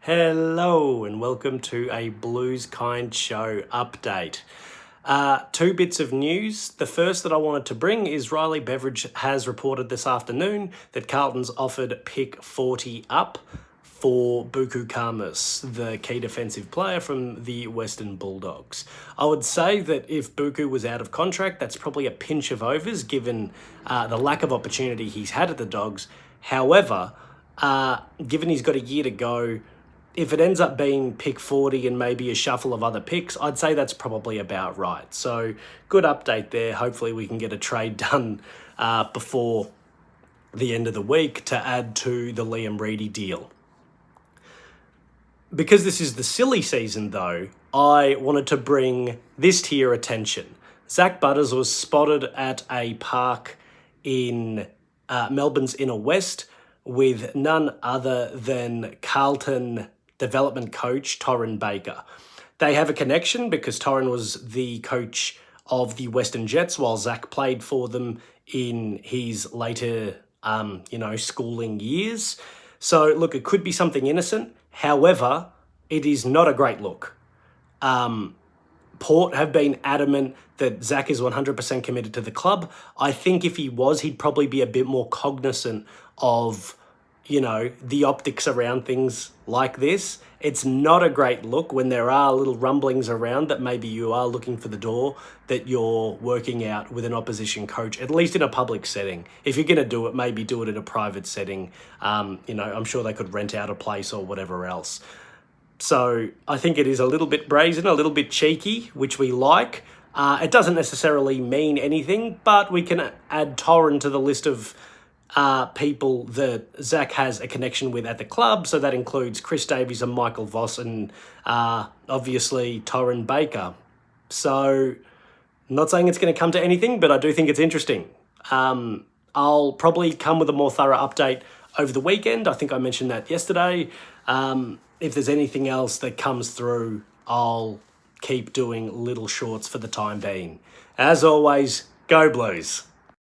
Hello and welcome to a Blues Kind Show update. Two bits of news. The first that I wanted to bring is Riley Beveridge has reported this afternoon that Carlton's offered pick 40 up for Buku Kamas, the key defensive player from the Western Bulldogs. I would say that if Buku was out of contract, that's probably a pinch of overs given the lack of opportunity he's had at the Dogs. However, given he's got a year to go, if it ends up being pick 40 and maybe a shuffle of other picks, I'd say that's probably about right. So good update there. Hopefully we can get a trade done before the end of the week to add to the Liam Reedy deal. Because this is the silly season though, I wanted to bring this to your attention. Zach Butters was spotted at a park in Melbourne's Inner West with none other than Carlton development coach Torrin Baker. They have a connection because Torrin was the coach of the Western Jets while Zach played for them in his later, schooling years. So look, it could be something innocent. However, it is not a great look. Port have been adamant that Zach is 100% committed to the club. I think if he was, he'd probably be a bit more cognizant of the optics around things like this. It's not a great look when there are little rumblings around that maybe you are looking for the door, that you're working out with an opposition coach, at least in a public setting. If you're going to do it, maybe do it in a private setting. I'm sure they could rent out a place or whatever else. So I think it is a little bit brazen, a little bit cheeky, which we like. It doesn't necessarily mean anything, but we can add Torrin to the list of people that Zach has a connection with at the club. So that includes Chris Davies and Michael Voss and obviously Torrin Baker. So not saying it's going to come to anything, but I do think it's interesting. I'll probably come with a more thorough update over the weekend. I think I mentioned that yesterday. If there's anything else that comes through, I'll keep doing little shorts for the time being. As always, go Blues.